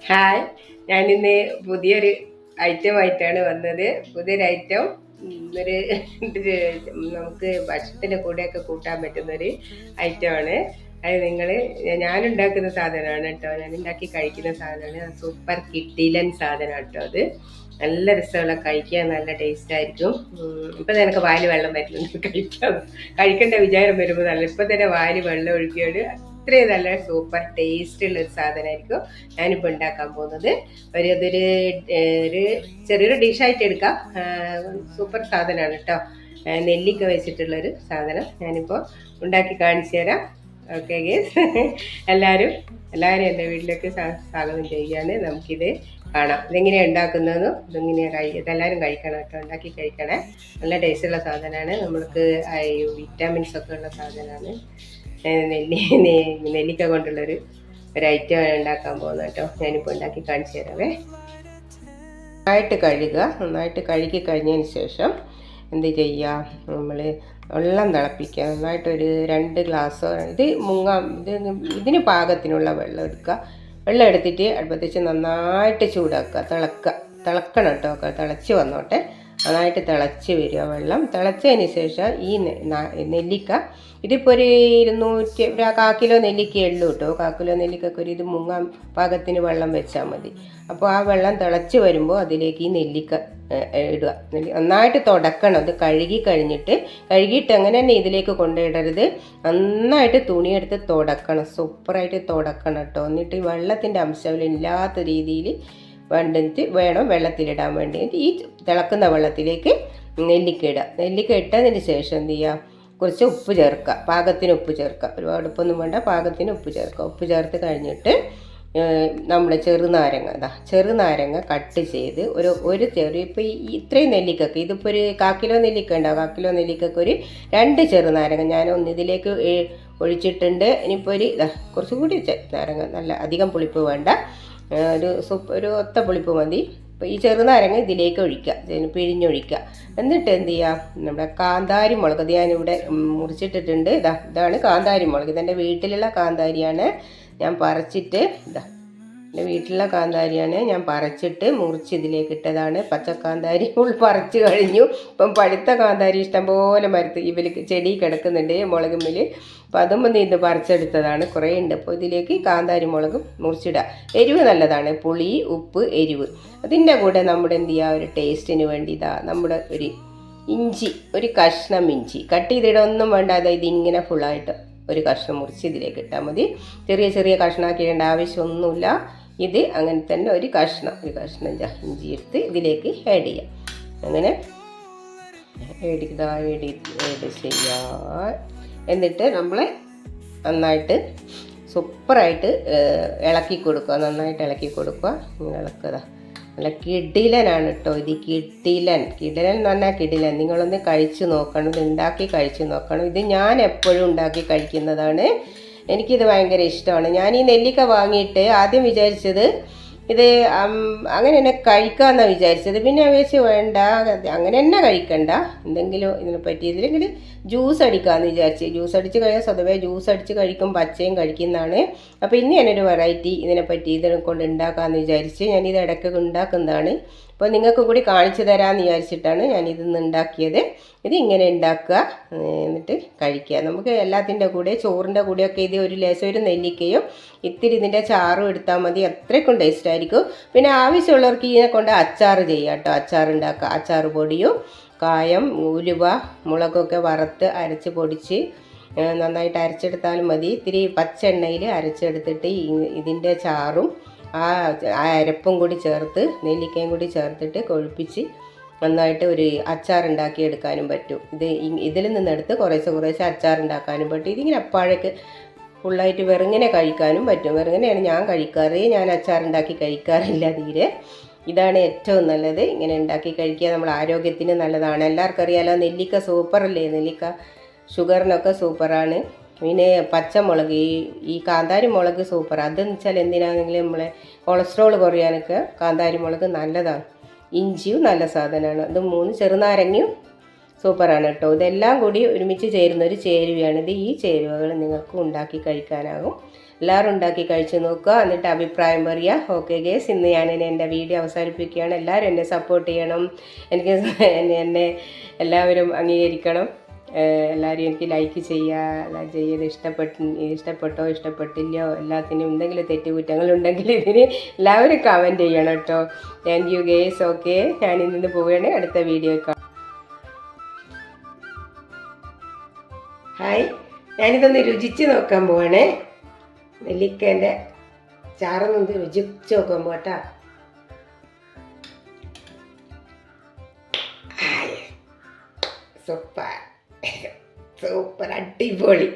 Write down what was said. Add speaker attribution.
Speaker 1: Hi, ഞാനിന്ന് പുതിയൊരു ഐറ്റമായിട്ടാണ് വന്നത്. പുതിയൊരു ഐറ്റം ഒരു നമുക്ക് ഭക്ഷണത്തിൻ്റെ കൂടെയൊക്കെ കൂട്ടാൻ പറ്റുന്നൊരു ഐറ്റമാണ്. അത് ഞാനുണ്ടാക്കുന്ന സാധനമാണ് കേട്ടോ. ഞാൻ ഉണ്ടാക്കി കഴിക്കുന്ന സാധനമാണ്. സൂപ്പർ കിട്ടിലൻ സാധനം കേട്ടോ. അത് നല്ല രസമുള്ള, കഴിക്കാൻ നല്ല ടേസ്റ്റ് ആയിരിക്കും. ഇപ്പം നിനക്ക് വായിൽ വെള്ളം വരുന്നുണ്ട്. കഴിക്കേണ്ട വിചാരം വരുമ്പോൾ നല്ല ഇപ്പം തന്നെ വായിൽ വെള്ളം ഒഴിക്കുകയാണ്. അത്രയും നല്ല സൂപ്പർ ടേസ്റ്റ് ഉള്ള ഒരു സാധനമായിരിക്കും ഞാനിപ്പോൾ ഉണ്ടാക്കാൻ പോകുന്നത്. ഒരു ചെറിയൊരു ഡിഷായിട്ട് എടുക്കാം. സൂപ്പർ സാധനമാണ് കേട്ടോ. നെല്ലിക്ക വെച്ചിട്ടുള്ളൊരു സാധനം ഞാനിപ്പോൾ ഉണ്ടാക്കി കാണിച്ചു തരാം. ഓക്കെ ഗേസ്, എല്ലാവരും എൻ്റെ വീട്ടിലേക്ക് സ്വാഗതം ചെയ്യുകയാണ്. നമുക്കിത് കാണാം ഇതെങ്ങനെയാണ് ഉണ്ടാക്കുന്നതെന്നും ഇതെല്ലാവരും കഴിക്കണം കേട്ടോ. ഉണ്ടാക്കി കഴിക്കണേ. നല്ല ടേസ്റ്റുള്ള സാധനമാണ്. നമ്മൾക്ക് വിറ്റാമിൻസ് ഒക്കെ ഉള്ള സാധനമാണ്. നെല്ലിക്ക കൊണ്ടുള്ളൊരു ഐറ്റം ഉണ്ടാക്കാൻ പോകുന്നത് കേട്ടോ. ഞാനിപ്പോൾ ഉണ്ടാക്കി കാണിച്ചു തരാവേ. നന്നായിട്ട് കഴുകി കഴിഞ്ഞതിന് ശേഷം എന്ത് ചെയ്യുക, നമ്മൾ വെള്ളം തിളപ്പിക്കുക. നന്നായിട്ടൊരു 2 ഗ്ലാസ് ഇതിന് പാകത്തിനുള്ള വെള്ളം എടുക്കുക. വെള്ളം എടുത്തിട്ട് അടുപ്പത്തേച്ച് നന്നായിട്ട് ചൂടാക്കുക. തിളക്കണം കേട്ടോ. തിളച്ച് വന്നോട്ടെ. നന്നായിട്ട് തിളച്ച് വരിക വെള്ളം. തിളച്ചതിന് ശേഷം ഈ നെല്ലിക്ക, ഇതിപ്പോൾ ഒരു 1/4 കിലോ നെല്ലിക്കയേ ഉള്ളൂ കേട്ടോ. 1/4 കിലോ നെല്ലിക്കൊക്കെ ഇത് മുങ്ങാൻ പാകത്തിന് വെള്ളം വെച്ചാൽ മതി. അപ്പോൾ ആ വെള്ളം തിളച്ച് വരുമ്പോൾ അതിലേക്ക് ഈ നെല്ലിക്ക ഇടുക. നന്നായിട്ട് തുടക്കണം. അത് കഴുകിയിട്ട് അങ്ങനെ തന്നെ ഇതിലേക്ക് കൊണ്ടിടരുത്. നന്നായിട്ട് തുണിയെടുത്ത് തുടക്കണം. സൂപ്പറായിട്ട് തുടക്കണം കേട്ടോ. എന്നിട്ട് വെള്ളത്തിൻ്റെ അംശം ഇല്ലാത്ത രീതിയിൽ വേണം വെള്ളത്തിലിടാൻ വേണ്ടിയിട്ട്. ഈ തിളക്കുന്ന വെള്ളത്തിലേക്ക് നെല്ലിക്ക ഇടുക. നെല്ലിക്ക ഇട്ടതിന് ശേഷം എന്ത് ചെയ്യുക, കുറച്ച് ഉപ്പ് ചേർക്കുക. പാകത്തിന് ഉപ്പ് ചേർക്കുക. ഒരുപാട് ഉപ്പൊന്നും വേണ്ട, പാകത്തിന് ഉപ്പ് ചേർക്കുക. ഉപ്പ് ചേർത്ത് കഴിഞ്ഞിട്ട് നമ്മുടെ ചെറുനാരങ്ങ കട്ട് ചെയ്ത് ഒരു ഇപ്പോൾ ഇത്രയും നെല്ലിക്കൊക്കെ, ഇതിപ്പോൾ ഒരു 1/4 കിലോ നെല്ലിക്ക ഉണ്ടാവും. 1/4 കിലോ നെല്ലിക്കൊക്കെ ഒരു 2 ചെറുനാരങ്ങ ഞാൻ ഇതിലേക്ക് ഒഴിച്ചിട്ടുണ്ട്. ഇനിയിപ്പോൾ കുറച്ചുകൂടി നാരങ്ങ, നല്ല അധികം പുളിപ്പ് വേണ്ട, ഒരു ഒത്ത പുളിപ്പ് മതി. അപ്പോൾ ഈ ചെറുനാരങ്ങ ഇതിലേക്ക് പിഴിഞ്ഞൊഴിക്കുക. എന്നിട്ട് എന്ത് ചെയ്യുക, നമ്മുടെ കാന്താരി മുളക് അത് ഞാനിവിടെ മുറിച്ചിട്ടിട്ടുണ്ട്. ഇതാണ് കാന്താരി മുളക്. ഇതെൻ്റെ വീട്ടിലുള്ള കാന്താരിയാണ്. ഞാൻ പറിച്ചിട്ട് എൻ്റെ വീട്ടിലുള്ള കാന്താരിയാണ് ഞാൻ പറിച്ചിട്ട് മുറിച്ച് ഇതിലേക്ക് ഇട്ടതാണ്. പച്ചക്കാന്താരി പറിച്ച് കഴിഞ്ഞു. ഇപ്പം പഴുത്ത കാന്താരി ഇഷ്ടംപോലെ ചെടി കിടക്കുന്നുണ്ട് മുളകുമ്മിൽ. അപ്പം അതും ഇത് പറിച്ചെടുത്തതാണ്, കുറേ ഉണ്ട്. അപ്പോൾ ഇതിലേക്ക് കാന്താരി മുളകും മുറിച്ചിടുക. എരിവ് നല്ലതാണ്, പുളി, ഉപ്പ്, എരിവ്. അതിൻ്റെ കൂടെ നമ്മുടെ എന്ത് ചെയ്യുക, ഒരു ടേസ്റ്റിന് വേണ്ടി നമ്മുടെ ഒരു കഷ്ണം ഇഞ്ചി കട്ട് ചെയ്തിടൊന്നും വേണ്ട. അതായത് ഇതിങ്ങനെ ഫുള്ളായിട്ട് ഒരു കഷ്ണം മുറിച്ച് ഇതിലേക്ക് ഇട്ടാൽ മതി. ചെറിയ കഷ്ണമാക്കിയിടേണ്ട ആവശ്യമൊന്നുമില്ല. ഇത് അങ്ങനെ തന്നെ ഒരു കഷ്ണം ഇഞ്ചി എടുത്ത് ഇതിലേക്ക് ആഡ് ചെയ്യാം. അങ്ങനെ ആഡ് ചെയ്യുക. എന്നിട്ട് നമ്മൾ നന്നായിട്ട് സൂപ്പറായിട്ട് ഇളക്കി കൊടുക്കുക. ഇളക്കുക. നല്ല കിടിലനാണ് കേട്ടോ. ഇത് കിടിലൻ എന്ന് പറഞ്ഞാൽ കിടിലൻ. നിങ്ങളൊന്ന് കഴിച്ച് നോക്കണം, ഇത് ഉണ്ടാക്കി കഴിച്ച് നോക്കണം. ഇത് ഞാൻ എപ്പോഴും ഉണ്ടാക്കി കഴിക്കുന്നതാണ്. എനിക്കിത് ഭയങ്കര ഇഷ്ടമാണ്. ഞാൻ ഈ നെല്ലിക്ക വാങ്ങിയിട്ട് ആദ്യം വിചാരിച്ചത് ഇത് അങ്ങനെ തന്നെ കഴിക്കാമെന്നാണ് വിചാരിച്ചത്. പിന്നെ വിചാരിച്ച് വേണ്ട, അങ്ങനെ തന്നെ കഴിക്കണ്ട, എന്തെങ്കിലും ഇതിനെ പറ്റി ഇതിലെങ്കിൽ ജ്യൂസ് അടിക്കാമെന്ന് വിചാരിച്ച്. ജ്യൂസ് അടിച്ച് കഴിയാൻ സ്വതവേ ജ്യൂസ് അടിച്ച് കഴിക്കും, പച്ചയും കഴിക്കുന്നതാണ്. അപ്പോൾ ഇന്ന് ഞാനൊരു വെറൈറ്റി ഇതിനെ കൊണ്ട് ഉണ്ടാക്കാമെന്ന് വിചാരിച്ച് ഞാനിത് ഇടയ്ക്കൊക്കെ ഉണ്ടാക്കുന്നതാണ്. അപ്പോൾ നിങ്ങൾക്കും കൂടി കാണിച്ചു തരാമെന്ന് വിചാരിച്ചിട്ടാണ് ഞാനിതൊന്ന് ഉണ്ടാക്കിയത്. ഇതിങ്ങനെ ഉണ്ടാക്കുക, എന്നിട്ട് കഴിക്കുക. നമുക്ക് എല്ലാത്തിൻ്റെ കൂടെ, ചോറിൻ്റെ കൂടെയൊക്കെ ഇത് ഒരു നെല്ലിക്കയും ഇത്തിരി ഇതിൻ്റെ ചാറും എടുത്താൽ മതി. അത്രയ്ക്കും ടേസ്റ്റ് ആയിരിക്കും. പിന്നെ ആവശ്യമുള്ളവർക്ക് ഇതിനെ കൊണ്ട് അച്ചാർ ചെയ്യാം കേട്ടോ. അച്ചാറുണ്ടാക്കുക. അച്ചാർ പൊടിയും കായം, ഉലുവ, മുളകൊക്കെ വറുത്ത് അരച്ച് പൊടിച്ച് നന്നായിട്ട് അരച്ചെടുത്താലും മതി. ഇത്തിരി പച്ചെണ്ണയിൽ അരച്ചെടുത്തിട്ട് ഇതിൻ്റെ ചാറും ആ അരപ്പും കൂടി ചേർത്ത്, നെല്ലിക്കയും കൂടി ചേർത്തിട്ട് കൊഴുപ്പിച്ച് നന്നായിട്ട് ഒരു അച്ചാറുണ്ടാക്കി എടുക്കാനും പറ്റും. ഇതിൽ നിന്നെടുത്ത് കുറേശ്ശെ അച്ചാറുണ്ടാക്കാനും പറ്റും. ഇതിങ്ങനെ അപ്പാഴേക്ക് ഫുള്ളായിട്ട് വെറുങ്ങനെ കഴിക്കാനും പറ്റും. വെറുങ്ങനെയാണ് ഞാൻ കഴിക്കാറ്. ഞാൻ അച്ചാറുണ്ടാക്കി കഴിക്കാറില്ല തീരെ. ഇതാണ് ഏറ്റവും നല്ലത്. ഇങ്ങനെ ഉണ്ടാക്കി കഴിക്കുക. നമ്മൾ ആരോഗ്യത്തിന് നല്ലതാണ്. എല്ലാവർക്കും അറിയാലോ, നെല്ലിക്ക സൂപ്പറല്ലേ. നെല്ലിക്ക ഷുഗറിനൊക്കെ സൂപ്പറാണ്. പിന്നെ പച്ചമുളക്, ഈ കാന്താരി മുളക് സൂപ്പർ. അതെന്ന് വെച്ചാൽ എന്തിനാണെങ്കിലും നമ്മളെ കൊളസ്ട്രോൾ കുറയാനൊക്കെ കാന്താരി മുളക് നല്ലതാണ്. ഇഞ്ചിയും നല്ല സാധനമാണ്. അത് 3 ചെറുനാരങ്ങയും സൂപ്പറാണ് കേട്ടോ. ഇതെല്ലാം കൂടി ഒരുമിച്ച് ചേരുന്ന ഒരു ചേരുവയാണ് ഇത്. ഈ ചേരുവകൾ നിങ്ങൾക്ക് ഉണ്ടാക്കി കഴിക്കാനാകും. എല്ലാവരും ഉണ്ടാക്കി കഴിച്ച് നോക്കുക, എന്നിട്ട് അഭിപ്രായം പറയുക. ഓക്കെ ഗേസ്, ഇന്ന് ഞാൻ എൻ്റെ വീഡിയോ അവസാനിപ്പിക്കുകയാണ്. എല്ലാവരും എന്നെ സപ്പോർട്ട് ചെയ്യണം, എനിക്ക് എന്നെ എല്ലാവരും അംഗീകരിക്കണം. എല്ലാവരും എനിക്ക് ലൈക്ക് ചെയ്യുക, ഇഷ്ടപ്പെട്ടോ ഇഷ്ടപ്പെട്ടില്ലയോ, എല്ലാത്തിനും എന്തെങ്കിലും തെറ്റുകുറ്റങ്ങളുണ്ടെങ്കിൽ ഇതിന് എല്ലാവരും കമൻറ്റ് ചെയ്യണം കേട്ടോ. Thank you guys. ഓക്കെ, ഞാൻ ഇന്ന് പോവുകയാണ്. അടുത്ത വീഡിയോ കാണാം. ഹായ്, ഞാനിതൊന്ന് രുചിച്ച് നോക്കാൻ പോവാണേ. നെല്ലിക്കേൻ്റെ ചാറൊന്ന് രുചിച്ച് നോക്കാൻ പോട്ടാ. സൂപ്പർ സൂപ്പർ, അടിപൊളി.